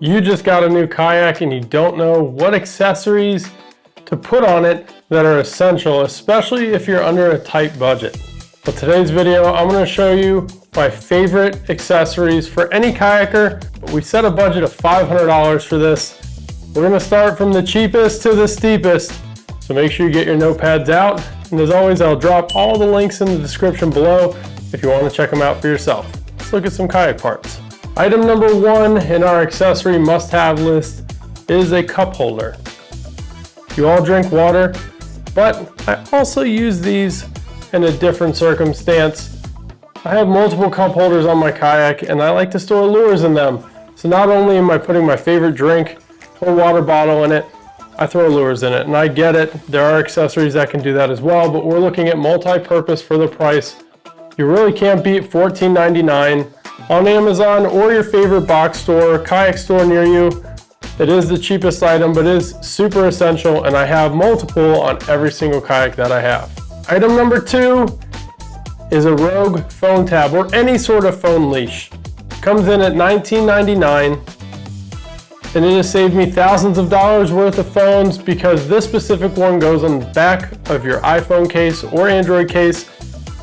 You just got a new kayak and you don't know what accessories to put on it that are essential, especially if you're under a tight budget. For today's video, I'm going to show you my favorite accessories for any kayaker. We set a budget of $500 for this. We're going to start from the cheapest to the steepest, so make sure you get your notepads out. And as always, I'll drop all the links in the description below if you want to check them out for yourself. Let's look at some kayak parts. Item number one in our accessory must-have list is a cup holder. You all drink water, but I also use these in a different circumstance. I have multiple cup holders on my kayak and I like to store lures in them. So not only am I putting my favorite drink or water bottle in it, I throw lures in it, and I get it. There are accessories that can do that as well, but we're looking at multi-purpose for the price. You really can't beat $14.99 on Amazon or your favorite box store or kayak store near you. It is the cheapest item, but it is super essential, and I have multiple on every single kayak that I have. Item number two is a Rogue phone tab or any sort of phone leash. Comes in at $19.99, and it has saved me thousands of dollars worth of phones because this specific one goes on the back of your iPhone case or Android case.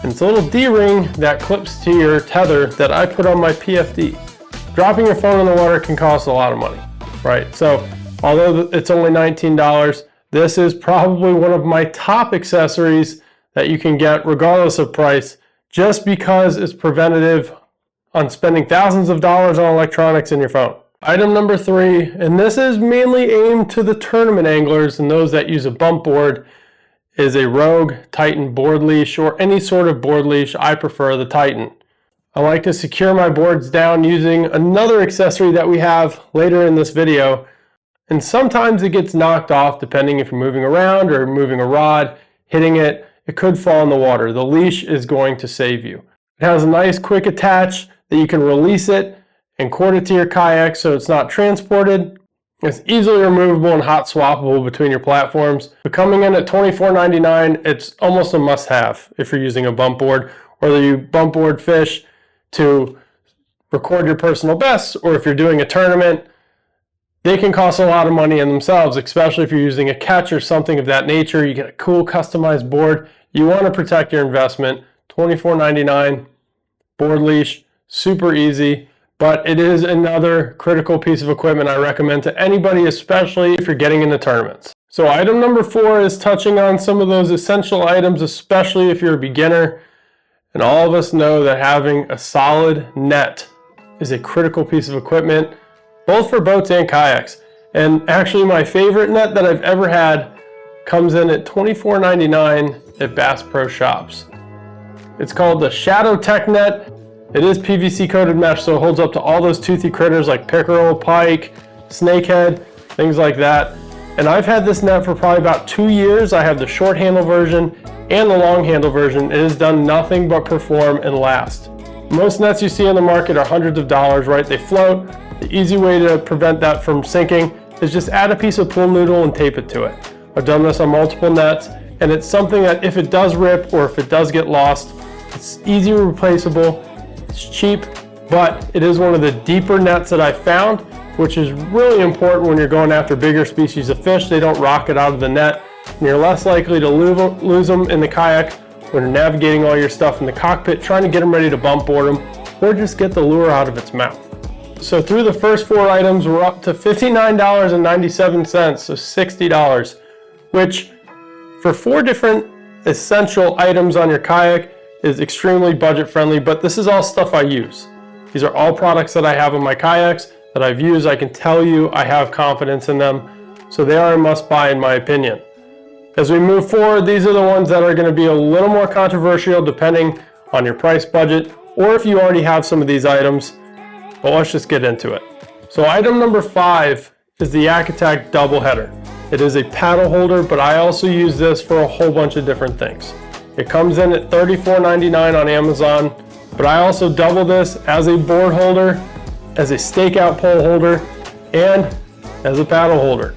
And it's a little D-ring that clips to your tether that I put on my PFD. Dropping your phone in the water can cost a lot of money, right? So although it's only $19, this is probably one of my top accessories that you can get regardless of price, just because it's preventative on spending thousands of dollars on electronics in your phone. Item number three, and this is mainly aimed to the tournament anglers and those that use a bump board, is a Rogue Titan board leash or any sort of board leash. I prefer the Titan. I like to secure my boards down using another accessory that we have later in this video. And sometimes it gets knocked off depending if you're moving around or moving a rod, hitting it, it could fall in the water. The leash is going to save you. It has a nice quick attach that you can release it and cord it to your kayak so it's not transported. It's easily removable and hot swappable between your platforms. But coming in at $24.99, it's almost a must-have if you're using a bump board, whether you bump board fish to record your personal bests or if you're doing a tournament. They can cost a lot of money in themselves, especially if you're using a catch or something of that nature. You get a cool customized board. You want to protect your investment. $24.99 board leash, super easy. But it is another critical piece of equipment I recommend to anybody, especially if you're getting into tournaments. So item number four is touching on some of those essential items, especially if you're a beginner. And all of us know that having a solid net is a critical piece of equipment, both for boats and kayaks. And actually my favorite net that I've ever had comes in at $24.99 at Bass Pro Shops. It's called the Shadow Tech Net. It is PVC coated mesh, so it holds up to all those toothy critters like pickerel, pike, snakehead, things like that. And I've had this net for probably about 2 years. I have the short handle version and the long handle version. It has done nothing but perform and last. Most nets you see on the market are hundreds of dollars, right? They float. The easy way to prevent that from sinking is just add a piece of pool noodle and tape it to it. I've done this on multiple nets, and it's something that if it does rip or if it does get lost, it's easy replaceable. It's cheap, but it is one of the deeper nets that I found, which is really important when you're going after bigger species of fish. They don't rocket out of the net, and you're less likely to lose them in the kayak when you're navigating all your stuff in the cockpit, trying to get them ready to bump board them, or just get the lure out of its mouth. So through the first four items, we're up to $59.97, so $60, which for four different essential items on your kayak is extremely budget friendly, but this is all stuff I use. These are all products that I have on my kayaks that I've used. I can tell you I have confidence in them, so they are a must buy in my opinion. As we move forward, these are the ones that are going to be a little more controversial depending on your price budget or if you already have some of these items, but let's just get into it. So item number five is the Yak Attack double header. It is a paddle holder, but I also use this for a whole bunch of different things. It comes in at $34.99 on Amazon, but I also double this as a board holder, as a stakeout pole holder, and as a paddle holder.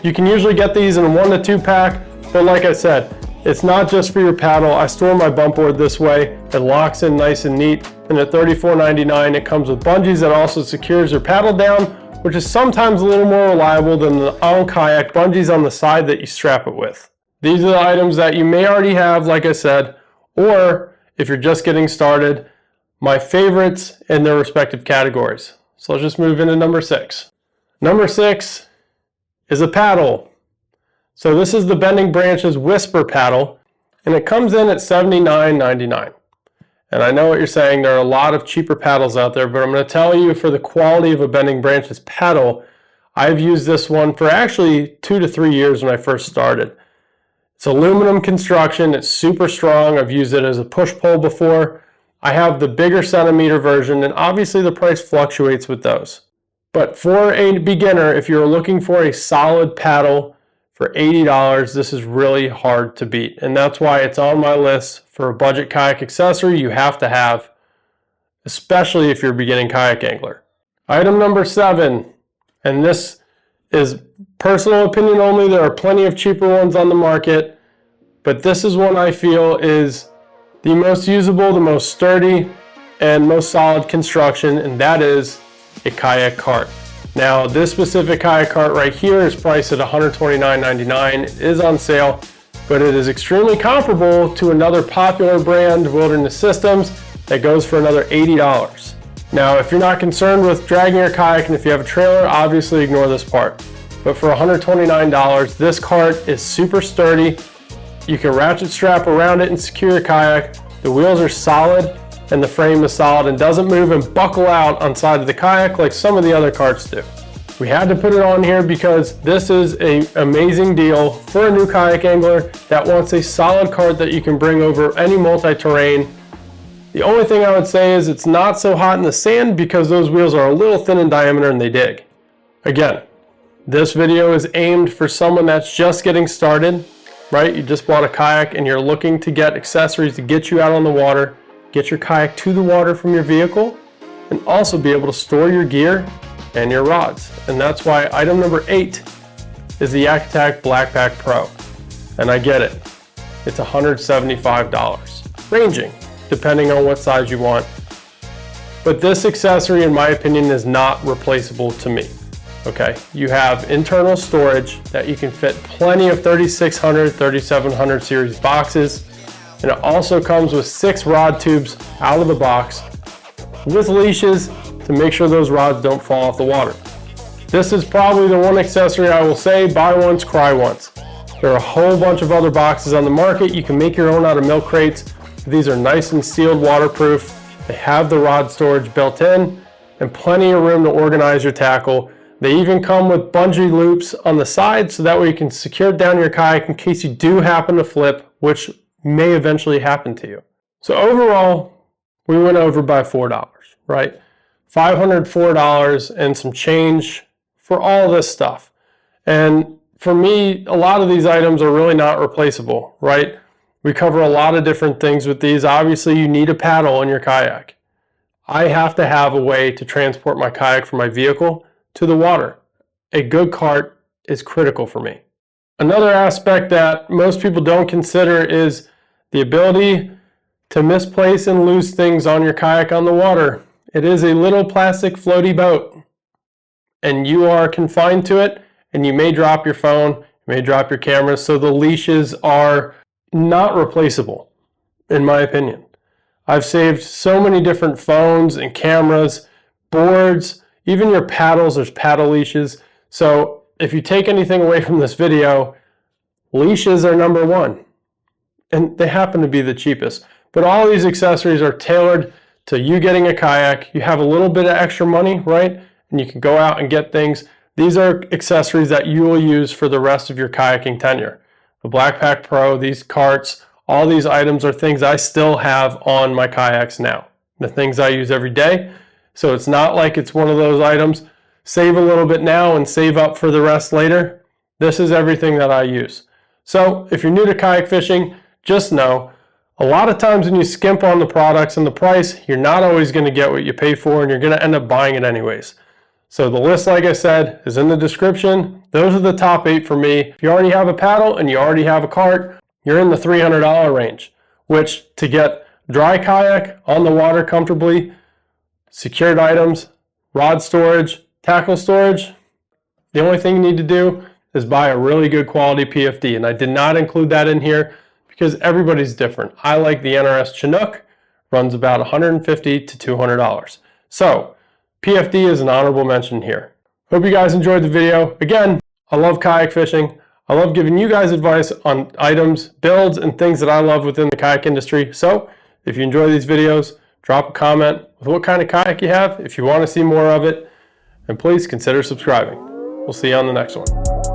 You can usually get these in a 1 to 2 pack, but like I said, it's not just for your paddle. I store my bump board this way. It locks in nice and neat, and at $34.99 it comes with bungees that also secures your paddle down which is sometimes a little more reliable than the on kayak bungees on the side that you strap it with. These are the items that you may already have, like I said, or if you're just getting started, my favorites in their respective categories. So let's just move into number 6. Number 6 is a paddle. So this is the Bending Branches Whisper paddle, and it comes in at $79.99. And I know what you're saying, there are a lot of cheaper paddles out there, but I'm going to tell you, for the quality of a Bending Branches paddle, I've used this one for actually 2 to 3 years when I first started. It's aluminum construction, it's super strong. I've used it as a push-pull before. I have the bigger centimeter version, and obviously the price fluctuates with those. But for a beginner, if you're looking for a solid paddle for $80, this is really hard to beat. And that's why it's on my list for a budget kayak accessory you have to have, especially if you're a beginning kayak angler. Item number 7, and this is personal opinion only. There are plenty of cheaper ones on the market, but this is one I feel is the most usable, the most sturdy, and most solid construction, and that is a kayak cart. Now, this specific kayak cart right here is priced at $129.99. It is on sale, but it is extremely comparable to another popular brand, Wilderness Systems, that goes for another $80. Now, if you're not concerned with dragging your kayak and if you have a trailer, obviously ignore this part. But for $129, this cart is super sturdy. You can ratchet strap around it and secure your kayak. The wheels are solid and the frame is solid and doesn't move and buckle out on side of the kayak like some of the other carts do. We had to put it on here because this is an amazing deal for a new kayak angler that wants a solid cart that you can bring over any multi-terrain. The only thing I would say is it's not so hot in the sand because those wheels are a little thin in diameter and they dig. Again, this video is aimed for someone that's just getting started, right? You just bought a kayak and you're looking to get accessories to get you out on the water, get your kayak to the water from your vehicle, and also be able to store your gear and your rods. And that's why item number 8 is the Yak Attack Black Pack Pro. And I get it, it's $175, ranging depending on what size you want. But this accessory, in my opinion, is not replaceable to me. Okay, you have internal storage that you can fit plenty of 3600, 3700 series boxes. And it also comes with 6 rod tubes out of the box with leashes to make sure those rods don't fall off the water. This is probably the one accessory I will say, buy once, cry once. There are a whole bunch of other boxes on the market. You can make your own out of milk crates. These are nice and sealed, waterproof. They have the rod storage built in and plenty of room to organize your tackle. They even come with bungee loops on the side so that way you can secure it down your kayak in case you do happen to flip, which may eventually happen to you. So overall, we went over by $4, right? $504 and some change for all this stuff. And for me, a lot of these items are really not replaceable, right? We cover a lot of different things with these. Obviously, you need a paddle in your kayak. I have to have a way to transport my kayak from my vehicle to the water. A good cart is critical for me. Another aspect that most people don't consider is the ability to misplace and lose things on your kayak on the water. It is a little plastic floaty boat, and you are confined to it, and you may drop your phone, you may drop your camera, so the leashes are not replaceable, in my opinion. I've saved so many different phones and cameras, boards, even your paddles, there's paddle leashes. So if you take anything away from this video, leashes are number 1. And they happen to be the cheapest. But all these accessories are tailored to you getting a kayak. You have a little bit of extra money, right? And you can go out and get things. These are accessories that you will use for the rest of your kayaking tenure. The Black Pack Pro, these carts, all these items are things I still have on my kayaks now. The things I use every day. So it's not like it's one of those items, save a little bit now and save up for the rest later. This is everything that I use. So if you're new to kayak fishing, just know, a lot of times when you skimp on the products and the price, you're not always going to get what you pay for and you're going to end up buying it anyways. So the list, like I said, is in the description. Those are the top 8 for me. If you already have a paddle and you already have a cart, you're in the $300 range, which to get dry kayak on the water comfortably, secured items, rod storage, Tackle storage, the only thing you need to do is buy a really good quality PFD, and I did not include that in here because everybody's different. I like the NRS Chinook, runs about $150 to $200. So PFD is an honorable mention here. Hope you guys enjoyed the video. Again, I love kayak fishing. I love giving you guys advice on items, builds, and things that I love within the kayak industry. So if you enjoy these videos, drop a comment with what kind of kayak you have if you want to see more of it, and please consider subscribing. We'll see you on the next one.